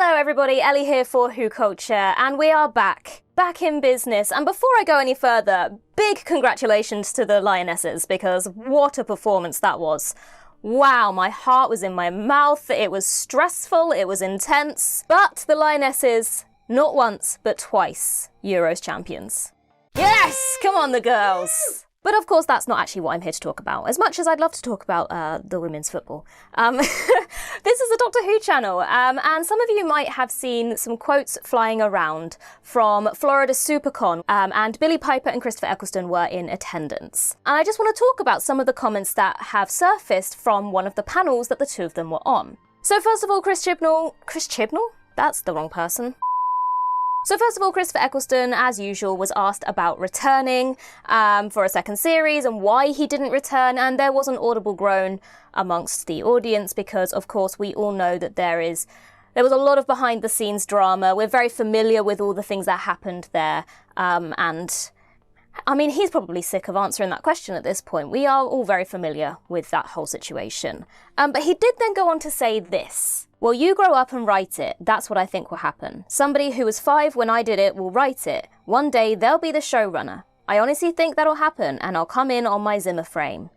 Hello everybody, Ellie here for WhoCulture, and we are back in business. And before I go any further, big congratulations to the Lionesses, because what a performance that was. Wow, my heart was in my mouth, it was stressful, it was intense, but the Lionesses, not once, but twice, Euros champions. Yes! Come on the girls! But of course, that's not actually what I'm here to talk about, as much as I'd love to talk about the women's football. This is a Doctor Who channel, and some of you might have seen some quotes flying around from Florida SuperCon, and Billie Piper and Christopher Eccleston were in attendance. And I just want to talk about some of the comments that have surfaced from one of the panels that the two of them were on. So first of all, Chris Chibnall? That's the wrong person. So first of all, Christopher Eccleston, as usual, was asked about returning for a second series and why he didn't return, and there was an audible groan amongst the audience because, of course, we all know that there was a lot of behind-the-scenes drama. We're very familiar with all the things that happened there, and I mean, he's probably sick of answering that question at this point. We are all very familiar with that whole situation. But he did then go on to say this. Well, you grow up and write it. That's what I think will happen. Somebody who was 5 when I did it will write it. One day they'll be the showrunner. I honestly think that'll happen, and I'll come in on my Zimmer frame.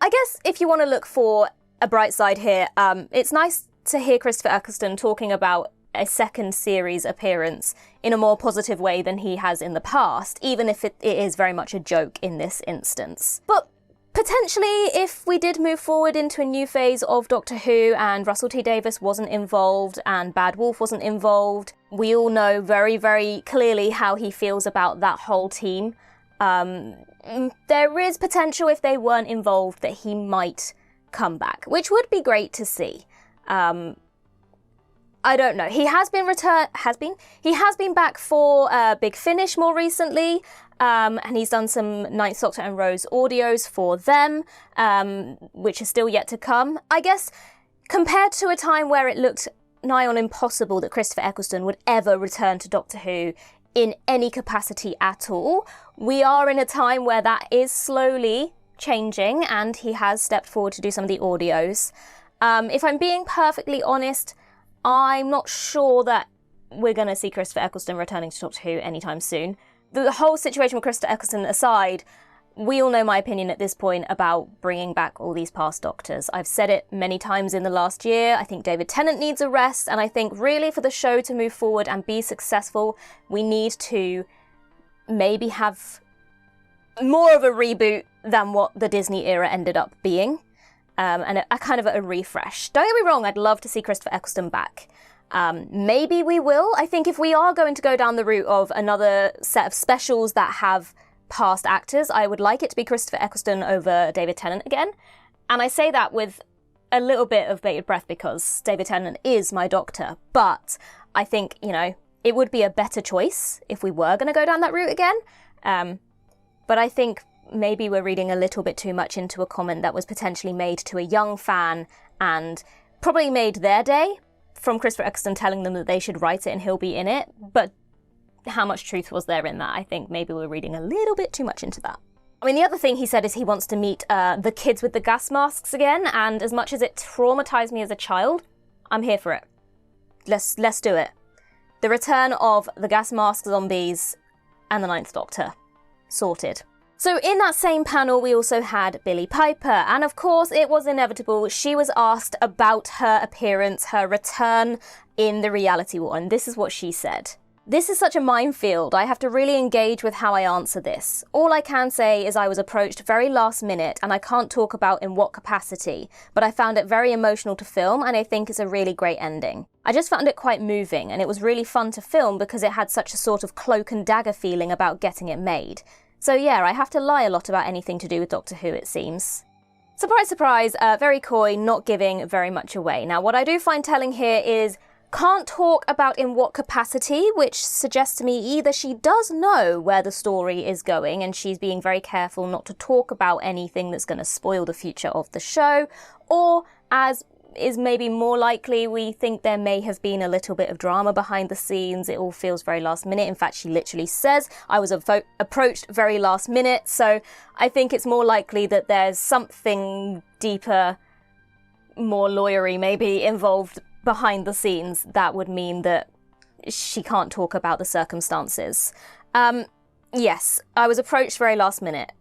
I guess if you want to look for a bright side here, it's nice to hear Christopher Eccleston talking about a second series appearance in a more positive way than he has in the past, even if it is very much a joke in this instance. But potentially, if we did move forward into a new phase of Doctor Who and Russell T Davies wasn't involved and Bad Wolf wasn't involved, we all know very, very clearly how he feels about that whole team. There is potential, if they weren't involved, that he might come back, which would be great to see. I don't know. He has been back for Big Finish more recently. And he's done some Ninth Doctor and Rose audios for them, which is still yet to come. I guess, compared to a time where it looked nigh on impossible that Christopher Eccleston would ever return to Doctor Who in any capacity at all, we are in a time where that is slowly changing, and he has stepped forward to do some of the audios. If I'm being perfectly honest, I'm not sure that we're going to see Christopher Eccleston returning to Doctor Who anytime soon. The whole situation with Christopher Eccleston aside, we all know my opinion at this point about bringing back all these past Doctors. I've said it many times in the last year. I think David Tennant needs a rest, and I think really for the show to move forward and be successful, we need to maybe have more of a reboot than what the Disney era ended up being, and a kind of a refresh. Don't get me wrong, I'd love to see Christopher Eccleston back. Maybe we will. I think if we are going to go down the route of another set of specials that have past actors, I would like it to be Christopher Eccleston over David Tennant again. And I say that with a little bit of bated breath because David Tennant is my Doctor. But I think, it would be a better choice if we were going to go down that route again. But I think maybe we're reading a little bit too much into a comment that was potentially made to a young fan and probably made their day, from Christopher Eccleston telling them that they should write it and he'll be in it, but how much truth was there in that? I think maybe we're reading a little bit too much into that. I mean, the other thing he said is he wants to meet the kids with the gas masks again, and as much as it traumatized me as a child, I'm here for it. Let's do it. The return of the gas mask zombies and the Ninth Doctor. Sorted. So in that same panel, we also had Billie Piper, and of course it was inevitable. She was asked about her appearance, her return in the reality war, and this is what she said. This is such a minefield. I have to really engage with how I answer this. All I can say is I was approached very last minute, and I can't talk about in what capacity, but I found it very emotional to film, and I think it's a really great ending. I just found it quite moving, and it was really fun to film because it had such a sort of cloak and dagger feeling about getting it made. So yeah, I have to lie a lot about anything to do with Doctor Who, it seems. Surprise, surprise, very coy, not giving very much away. Now, what I do find telling here is can't talk about in what capacity, which suggests to me either she does know where the story is going and she's being very careful not to talk about anything that's going to spoil the future of the show, or as is maybe more likely, we think there may have been a little bit of drama behind the scenes. It all feels very last minute. In fact, she literally says, I was approached very last minute. So I think it's more likely that there's something deeper, more lawyery maybe involved behind the scenes, that would mean that she can't talk about the circumstances. Yes, I was approached very last minute.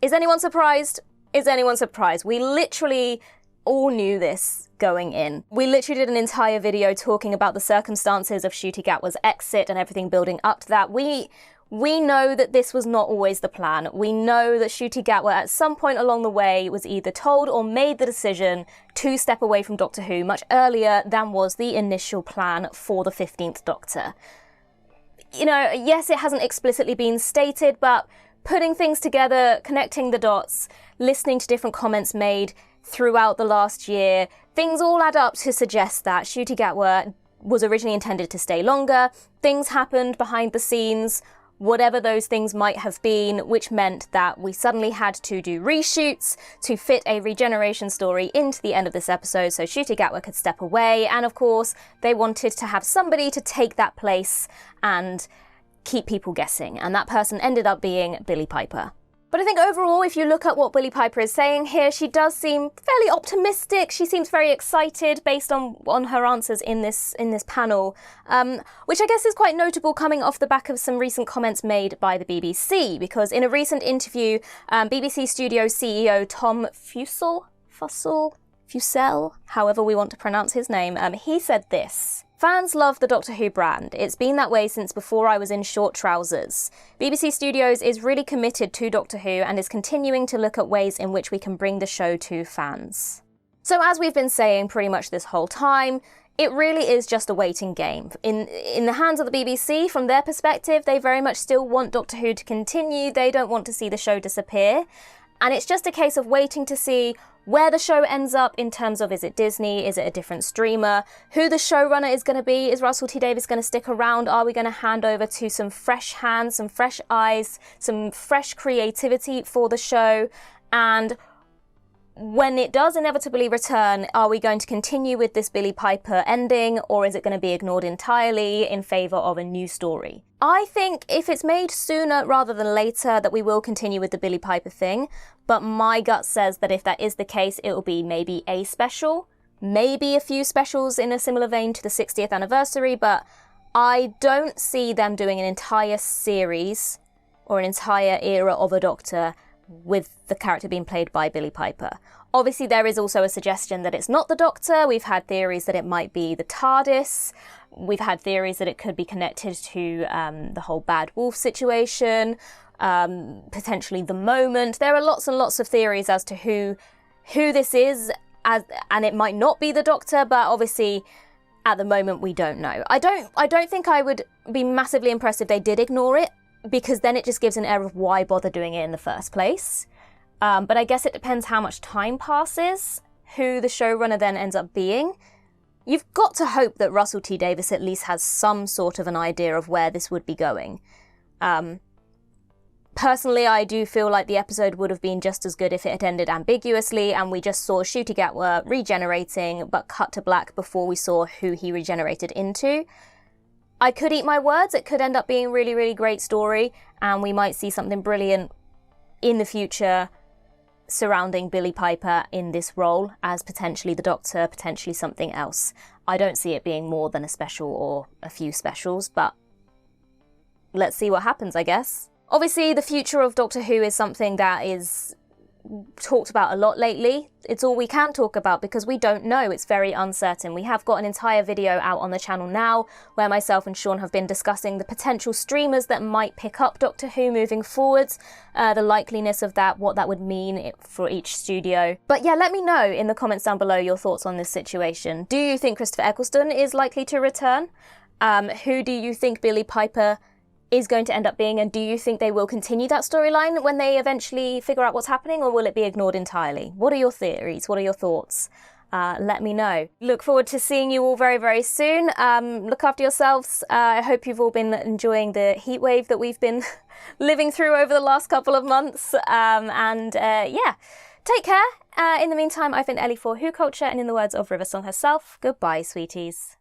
Is anyone surprised? Is anyone surprised? We literally all knew this going in. We literally did an entire video talking about the circumstances of Ncuti Gatwa's exit and everything building up to that. We know that this was not always the plan. We know that Ncuti Gatwa at some point along the way was either told or made the decision to step away from Doctor Who much earlier than was the initial plan for the 15th Doctor. You know, yes, it hasn't explicitly been stated, but putting things together, connecting the dots, listening to different comments made throughout the last year, things all add up to suggest that Ncuti Gatwa was originally intended to stay longer. Things happened behind the scenes, whatever those things might have been, which meant that we suddenly had to do reshoots to fit a regeneration story into the end of this episode so Ncuti Gatwa could step away. And of course, they wanted to have somebody to take that place and keep people guessing. And that person ended up being Billie Piper. But I think overall, if you look at what Billie Piper is saying here, she does seem fairly optimistic. She seems very excited based on her answers in this panel, which I guess is quite notable coming off the back of some recent comments made by the BBC, because in a recent interview, BBC Studio CEO Tom Fussell, however we want to pronounce his name, he said this. Fans love the Doctor Who brand. It's been that way since before I was in short trousers. BBC Studios is really committed to Doctor Who and is continuing to look at ways in which we can bring the show to fans. So as we've been saying pretty much this whole time, it really is just a waiting game. In the hands of the BBC, from their perspective, they very much still want Doctor Who to continue. They don't want to see the show disappear. And it's just a case of waiting to see where the show ends up in terms of, is it Disney, is it a different streamer, who the showrunner is going to be, is Russell T Davies going to stick around, are we going to hand over to some fresh hands, some fresh eyes, some fresh creativity for the show, and when it does inevitably return, are we going to continue with this Billie Piper ending, or is it going to be ignored entirely in favour of a new story? I think if it's made sooner rather than later that we will continue with the Billie Piper thing, but my gut says that if that is the case, it will be maybe a special, maybe a few specials in a similar vein to the 60th anniversary, but I don't see them doing an entire series or an entire era of a Doctor with the character being played by Billie Piper. Obviously, there is also a suggestion that it's not the Doctor. We've had theories that it might be the TARDIS. We've had theories that it could be connected to the whole Bad Wolf situation, potentially the Moment. There are lots and lots of theories as to who this is, and it might not be the Doctor, but obviously at the moment we don't know. I don't think I would be massively impressed if they did ignore it, because then it just gives an air of why bother doing it in the first place. But I guess it depends how much time passes, who the showrunner then ends up being. You've got to hope that Russell T Davies at least has some sort of an idea of where this would be going. Personally, I do feel like the episode would have been just as good if it had ended ambiguously and we just saw Ncuti Gatwa regenerating but cut to black before we saw who he regenerated into. I could eat my words, it could end up being a really, really great story, and we might see something brilliant in the future surrounding Billie Piper in this role as potentially the Doctor, potentially something else. I don't see it being more than a special or a few specials, but let's see what happens, I guess. Obviously, the future of Doctor Who is something that is talked about a lot lately. It's all we can talk about because we don't know. It's very uncertain. We have got an entire video out on the channel now where myself and Sean have been discussing the potential streamers that might pick up Doctor Who moving forwards, the likeliness of that, what that would mean for each studio. But yeah, let me know in the comments down below your thoughts on this situation. Do you think Christopher Eccleston is likely to return? Who do you think Billie Piper is going to end up being, and do you think they will continue that storyline when they eventually figure out what's happening, or will it be ignored entirely? What are your theories? What are your thoughts? Let me know. Look forward to seeing you all very, very soon. Look after yourselves. I hope you've all been enjoying the heat wave that we've been living through over the last couple of months. Yeah, take care. In the meantime, I've been Ellie for WhoCulture, and in the words of River Song herself, goodbye, sweeties.